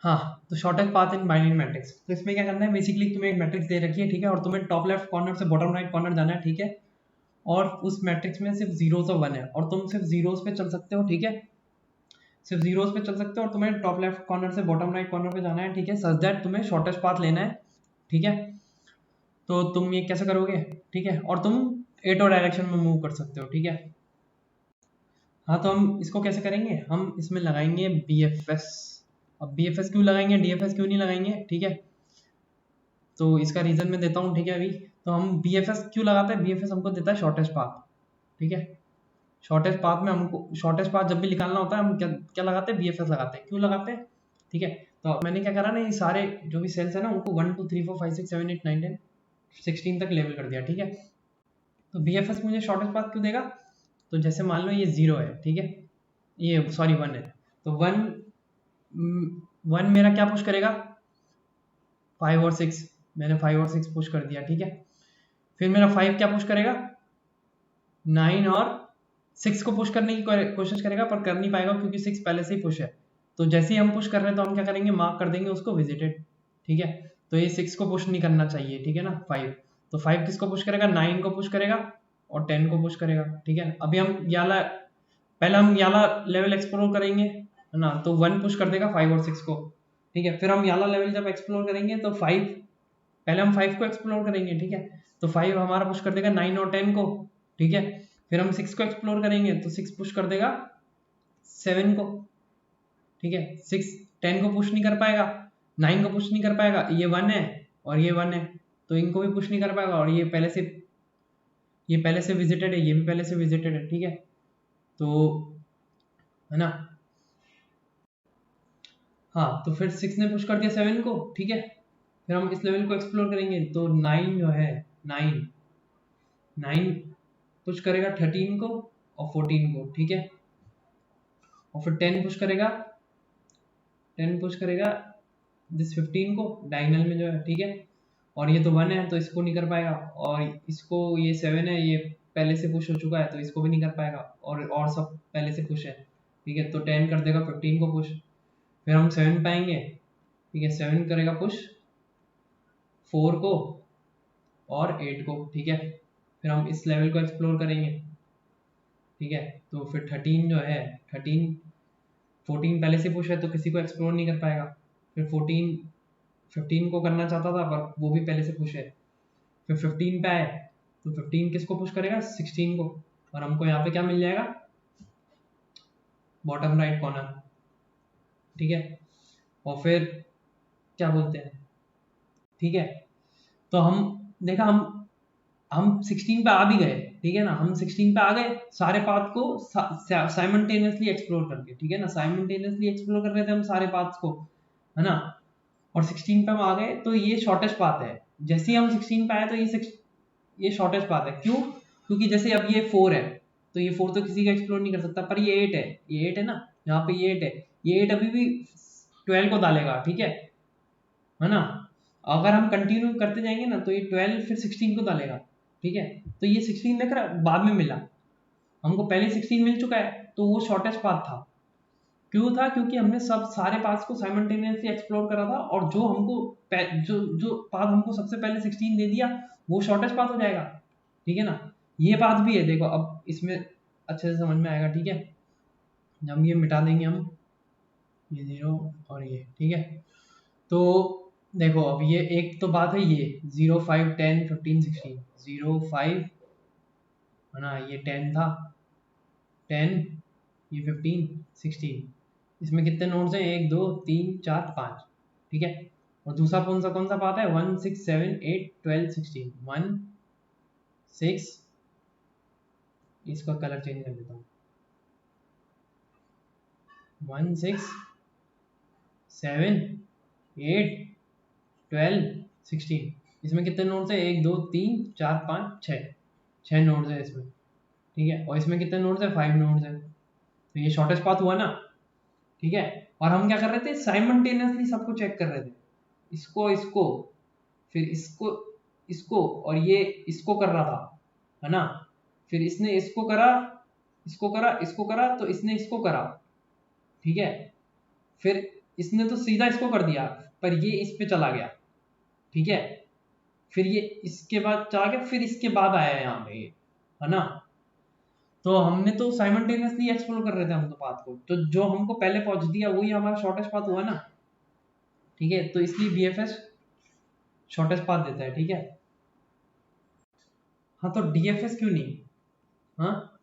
हाँ, तो shortest path in binary matrix, तो इसमें क्या करना है, बेसिकली तुम्हें एक मैट्रिक्स दे रखी है, ठीक है, और तुम्हें टॉप लेफ्ट कॉर्नर से बॉटम राइट कॉर्नर जाना है, ठीक है, और उस मैट्रिक्स में सिर्फ जीरोस और वन है, और तुम सिर्फ जीरोस पे चल सकते हो, ठीक है, सिर्फ जीरोस पे चल सकते हो, और तुम्हें टॉप लेफ्ट कॉर्नर से बॉटम राइट कॉर्नर पे जाना है, ठीक है, सच दैट तुम्हें शॉर्टेस्ट पाथ लेना है, ठीक है। तो तुम ये कैसे करोगे, ठीक है, और तुम एटो डायरेक्शन में मूव कर सकते हो, ठीक है। हाँ, तो हम इसको कैसे करेंगे, हम इसमें लगाएंगे बी एफ एस। अब बी एफ एस क्यों लगाएंगे, डी एफ एस क्यों नहीं लगाएंगे, ठीक है, तो इसका रीज़न मैं देता हूँ, ठीक है। अभी तो हम बी एफ एस क्यों लगाते हैं, बी एफ एस हमको देता है शॉर्टेस्ट पाथ, ठीक है। शॉर्टेस्ट पाथ में हमको शॉर्टेस्ट पाथ जब भी निकालना होता है, हम क्या क्या लगाते हैं, बी एफ एस लगाते हैं, क्यों लगाते हैं, ठीक है। तो मैंने क्या करा ना, ये सारे जो भी सेल्स है ना, उनको 1 2 3 4 5 6 7 8 9 10 16 तक लेवल कर दिया, ठीक है। तो बी एफ एस मुझे शॉर्टेस्ट पाथ क्यों देगा, तो जैसे मान लो ये जीरो है, ठीक है, ये सॉरी वन है, तो वन वन मेरा क्या पुश करेगा, फाइव और सिक्स, मैंने फाइव और सिक्स पुश कर दिया, ठीक है। फिर मेरा फाइव क्या पुश करेगा, नाइन और सिक्स को पुश करने की कोशिश करेगा, पर कर नहीं पाएगा क्योंकि सिक्स पहले से ही पुश है। तो जैसे ही हम पुश कर रहे हैं, तो हम क्या करेंगे, मार्क कर देंगे उसको विजिटेड, ठीक है। तो ये सिक्स को पुश नहीं करना चाहिए, ठीक है ना, फाइव। तो फाइव किसको पुश करेगा, नाइन को पुश करेगा और टेन को पुश करेगा, ठीक है। अभी हम याला पहले हम याला लेवल एक्सप्लोर करेंगे, है ना, तो वन पुश कर देगा फाइव और सिक्स को, ठीक है। फिर हम याला लेवल जब एक्सप्लोर करेंगे तो फाइव, पहले हम फाइव को एक्सप्लोर करेंगे, ठीक है, तो फाइव हमारा पुश कर देगा नाइन और टेन को, ठीक है। फिर हम सिक्स को एक्सप्लोर करेंगे तो सिक्स पुश कर देगा सेवन को, ठीक है। सिक्स टेन को पुश नहीं कर पाएगा, नाइन को पुश नहीं कर पाएगा, ये वन है और ये वन है, तो इनको भी पुश नहीं कर पाएगा, और ये पहले से विजिटेड है, ये भी पहले से विजिटेड है, ठीक है। तो है ना, हाँ, तो फिर सिक्स ने पुश कर दिया सेवन को, ठीक है। फिर हम इस लेवल को एक्सप्लोर करेंगे, तो नाइन जो है, नाइन नाइन पुश करेगा थर्टीन को और फोर्टीन को, ठीक है। और फिर टेन पुश करेगा, टेन पुश करेगा दिस फिफ्टीन को डायगनल में जो है, ठीक है। और ये तो वन है तो इसको नहीं कर पाएगा, और इसको ये सेवन है, ये पहले से पुश हो चुका है तो इसको भी नहीं कर पाएगा, और सब पहले से पुश है, ठीक है। तो टेन कर देगा फिफ्टीन को पुश, फिर हम सेवन पाएंगे, ठीक है, सेवन करेगा पुश फोर को और एट को, ठीक है। फिर हम इस लेवल को एक्सप्लोर करेंगे, ठीक है। तो फिर थर्टीन जो है, थर्टीन फोर्टीन पहले से पुश है तो किसी को एक्सप्लोर नहीं कर पाएगा। फिर फोर्टीन फिफ्टीन को करना चाहता था पर वो भी पहले से पुश है। फिर फिफ्टीन पे आए तो फिफ्टीन किसको पुश करेगा, सिक्सटीन को, और हमको यहाँ पे क्या मिल जाएगा, बॉटम राइट कॉर्नर, ठीक है। और फिर क्या बोलते हैं, ठीक है, तो हम देखा हम 16 पे आ भी गए, ठीक है ना, हम 16 पे आ गए सारे पाथ को साइमल्टेनियसली एक्सप्लोर करके, ठीक है ना, साइमल्टेनियसली एक्सप्लोर कर रहे थे हम सारे पाथ्स को, है ना। और 16 पे हम आ गए तो ये शॉर्टेस्ट पाथ है, जैसे ही हम 16 पे आए तो ये शॉर्टेस्ट पाथ है, क्यों, क्योंकि जैसे अब ये फोर है, तो ये फोर तो किसी का एक्सप्लोर नहीं कर सकता, पर ये एट है, ये एट है ना, यहाँ पे ये एट है, ये एट अभी भी 12 को डालेगा, ठीक है ना। अगर हम कंटिन्यू करते जाएंगे ना तो ये 12 फिर 16 को डालेगा, ठीक है। तो ये 16 देख रहा बाद में मिला, हमको पहले 16 मिल चुका है, तो वो शॉर्टेस्ट पाथ था, क्यों था, क्योंकि हमने सब सारे पाथ्स को साइमल्टेनियसली एक्सप्लोर करा था, और जो हमको जो पाथ हमको सबसे पहले 16 दे दिया वो शॉर्टेस्ट पाथ हो जाएगा, ठीक है ना। ये पाथ भी है, देखो अब इसमें अच्छे से समझ में आएगा, ठीक है। जब ये मिटा देंगे हम, ये जीरो और ये, ठीक है। तो देखो अब ये एक तो बात है, ये zero five ten fifteen sixteen, zero five है ना, ये टेन था, टेन, ये फिफ्टीन सिक्सटीन, इसमें कितने नोड्स हैं, एक दो तीन चार पाँच, ठीक है। और दूसरा कौन सा पाथ है, one six seven eight twelve sixteen, one six, इसका कलर चेंज कर देता हूँ, one six seven eight twelve sixteen, इसमें कितने नोड्स हैं, एक दो तीन चार पाँच छः, छः नोड्स है इसमें, ठीक है। और इसमें कितने नोड्स है, फाइव नोड्स है, तो ये शॉर्टेस्ट पाथ हुआ ना, ठीक है। और हम क्या कर रहे थे, साइमल्टेनियसली सबको चेक कर रहे थे, इसको इसको फिर इसको इसको, और ये इसको कर रहा था, है ना। फिर इसने इसको करा, इसको करा, इसको करा, तो इसने इसको करा, ठीक है। फिर इसने तो सीधा इसको कर दिया, पर ये इस पे चला गया, ठीक है, फिर ये इसके बाद चला गया, फिर इसके बाद आया यहाँ पे, है ना। तो हमने तो साइमल्टेनियसली एक्सप्लोर कर रहे थे हम तो पाथ को, तो जो हमको पहले पहुंच दिया वही हमारा शॉर्टेस्ट पाथ हुआ ना, ठीक है। तो इसलिए बीएफएस शॉर्टेस्ट पाथ देता है, ठीक है। हाँ तो डीएफएस क्यों नहीं? हाँ,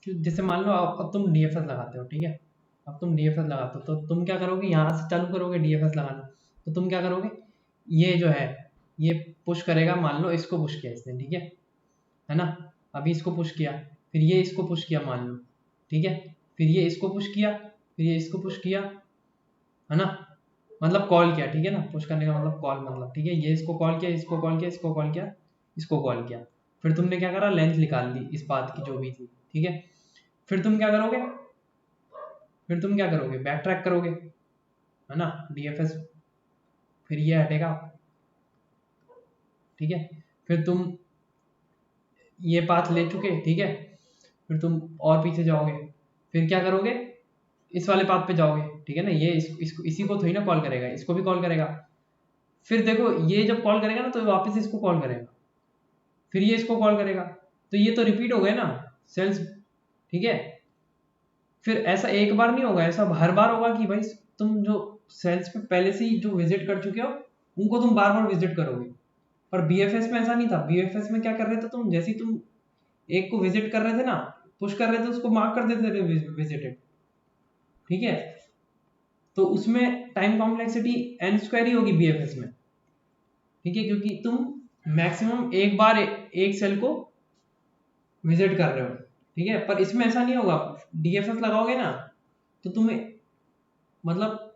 जैसे मान लो अब तुम डीएफएस लगाते हो, ठीक है, अब तुम डीएफएस लगाते हो तो तुम क्या करोगे, यहाँ से चालू करोगे डीएफएस लगाना, तो तुम क्या करोगे, ये जो है ये पुश करेगा, मान लो इसको पुश किया इसने, ठीक है ना, अभी इसको पुश किया, फिर ये इसको पुश किया मान लो, ठीक है, फिर ये इसको पुश किया, फिर ये इसको पुश किया, है ना, मतलब कॉल किया, ठीक है ना, पुश करने का मतलब कॉल, मतलब ठीक है, ये इसको कॉल किया, इसको कॉल किया, इसको कॉल किया, इसको कॉल किया, फिर तुमने क्या करा, लेंथ निकाल ली इस पाथ की जो भी थी, ठीक है। फिर तुम क्या करोगे, फिर तुम क्या करोगे, बैक ट्रैक करोगे, है ना, डीएफएस, फिर ये हटेगा, ठीक है, फिर तुम ये पाथ ले चुके, ठीक है, फिर तुम और पीछे जाओगे, फिर क्या करोगे, इस वाले पाथ पे जाओगे, ठीक है ना, ये इसको इसी को थोड़ी ना कॉल करेगा, इसको भी कॉल करेगा, फिर देखो ये जब कॉल करेगा ना तो वापस इसको कॉल करेगा, फिर ये इसको कॉल करेगा, तो ये तो रिपीट हो गए ना सेल्स, ठीक है। फिर ऐसा एक बार नहीं होगा, ऐसा हर बार होगा कि भाई तुम जो सेल्स पे पहले से ही जो विजिट कर चुके हो उनको तुम बार बार विजिट करोगे, पर बीएफएस में ऐसा नहीं था। बीएफएस में क्या कर रहे थे तुम, जैसे ही तुम एक को विजिट कर रहे थे ना, पुश कर रहे थे, उसको मार्क कर देते थे विजिटेड, ठीक है। तो उसमें टाइम कॉम्प्लेक्सिटी एन स्क्वायर ही होगी बीएफएस में, ठीक है, क्योंकि तुम मैक्सिमम एक बार एक सेल को विजिट कर रहे हो, ठीक है। पर इसमें ऐसा नहीं होगा, डीएफएस लगाओगे ना तो तुम्हें मतलब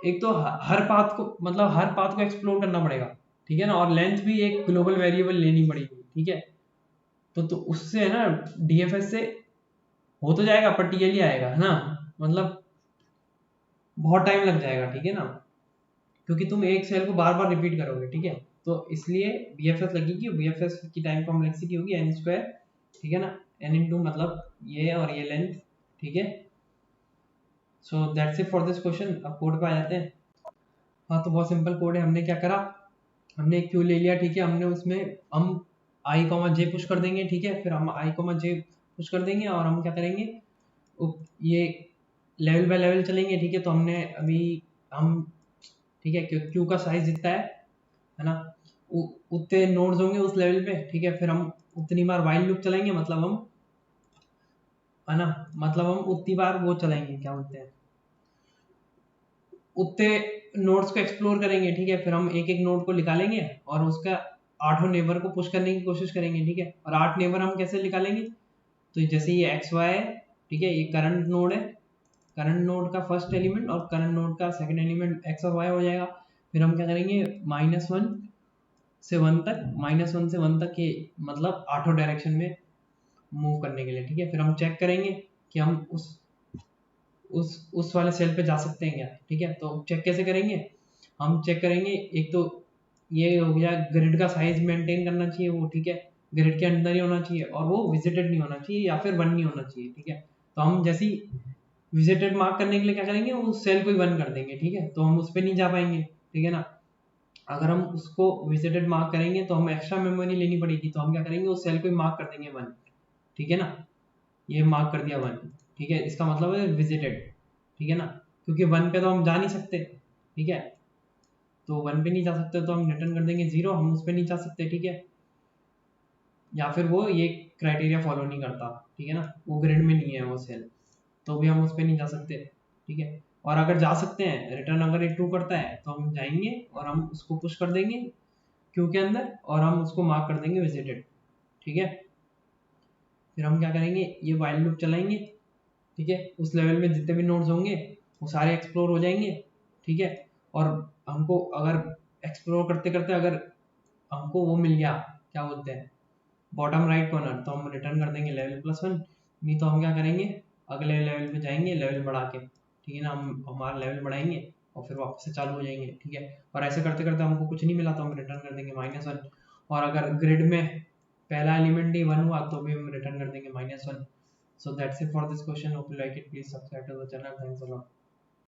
एक तो हर पाथ को, मतलब हर पाथ को एक्सप्लोर करना पड़ेगा, ठीक है ना, और लेंथ भी एक ग्लोबल वेरिएबल लेनी पड़ेगी, ठीक है। तो उससे है ना, डीएफएस से हो तो जाएगा पर टीएल ही आएगा, है ना, मतलब बहुत टाइम लग जाएगा, ठीक है ना, क्योंकि तुम एक सेल को बार बार रिपीट करोगे, ठीक है। तो इसलिए बीएफएस लगेगी, बीएफएस की टाइम कॉम्प्लेक्सिटी होगी एन स्क्वायर, ठीक है ना, एन इंटू मतलब ये और ये लेंथ, ठीक है। So that's it for this question. अब कोड पे आ जाते हैं। हाँ तो बहुत सिंपल कोड है, हमने क्या करा, हमने एक क्यू ले लिया, ठीक है, हमने उसमें हम आई कॉमा जे पुश कर देंगे, ठीक है, फिर हम आई कॉमा जे पुश कर देंगे और हम क्या करेंगे, ये लेवल बाय लेवल चलेंगे, ठीक है। तो हमने अभी हम, ठीक है, क्यू का साइज जितना है ना, उतने नोड्स होंगे उस लेवल पे, ठीक है, फिर हम उतनी बार वाइल लूप चलाएंगे, मतलब हम, है ना, मतलब हम उतनी बार वो चलाएंगे, क्या बोलते हैं, उतने नोड्स को एक्सप्लोर करेंगे, ठीक है। फिर हम एक एक नोड को निकालेंगे और उसका 8 नेबर को पुश करने की कोशिश करेंगे, ठीक है। और 8 नेबर हम कैसे निकालेंगे, तो जैसे ये एक्स वाई है, ठीक है, ये करंट नोड है, करंट नोड का फर्स्ट एलिमेंट और करंट नोड का सेकंड एलिमेंट एक्स और वाई हो जाएगा। फिर हम क्या करेंगे, -1 से 1 तक, -1 से 1 तक, ये मतलब आठों डायरेक्शन में मूव करने के लिए, ठीक है। फिर हम चेक करेंगे कि हम उस वाले सेल पे जा सकते हैं क्या, ठीक है। तो चेक कैसे करेंगे, हम चेक करेंगे, एक तो ये हो गया ग्रिड का साइज मेंटेन करना चाहिए वो, ठीक है, ग्रिड के अंदर ही होना चाहिए और वो विजिटेड नहीं होना चाहिए या फिर वन नहीं होना चाहिए, ठीक है। तो हम जैसे ही विजिटेड मार्क करने के लिए क्या करेंगे, उस सेल को ही वन कर देंगे, ठीक है, तो हम उस पर नहीं जा पाएंगे, ठीक है ना। अगर हम उसको विजिटेड मार्क करेंगे तो हम एक्स्ट्रा मेमोरी लेनी पड़ेगी, तो हम क्या करेंगे, उस सेल को ही मार्क कर देंगे वन, ठीक है ना, ये मार्क कर दिया वन, ठीक है, इसका मतलब है विजिटेड, ठीक है ना, क्योंकि वन पे तो हम जा नहीं सकते, ठीक है, तो वन पे नहीं जा सकते तो हम रिटर्न कर देंगे जीरो, हम उस पर नहीं जा सकते, ठीक है, या फिर वो ये क्राइटेरिया फॉलो नहीं करता, ठीक है ना, वो ग्रिड में नहीं है वो सेल, तो भी हम उस पर नहीं जा सकते, ठीक है। और अगर जा सकते हैं, रिटर्न अगर ये ट्रू करता है तो हम जाएंगे और हम उसको पुश कर देंगे क्यू के अंदर और हम उसको मार्क कर देंगे विजिटेड, ठीक है। फिर हम क्या करेंगे, ये वाइल लूप चलाएंगे, ठीक है, उस लेवल में जितने भी नोड्स होंगे वो सारे एक्सप्लोर हो जाएंगे, ठीक है। और हमको अगर एक्सप्लोर करते करते अगर हमको वो मिल गया, क्या बोलते हैं, बॉटम राइट कॉर्नर, तो हम रिटर्न कर देंगे लेवल +1, नहीं तो हम क्या करेंगे, अगले लेवल पे जाएंगे लेवल बढ़ा के, ठीक है ना, हम हमारा लेवल बढ़ाएंगे और फिर वापस से चालू हो जाएंगे, ठीक है। और ऐसे करते करते हमको कुछ नहीं मिला तो हम रिटर्न कर देंगे -1, और अगर ग्रिड में पहला एलिमेंट ही 1 हुआ तो भी हम रिटर्न कर देंगे -1। So that's it for this question. Hope you like it. Please subscribe to the channel. Thanks a lot.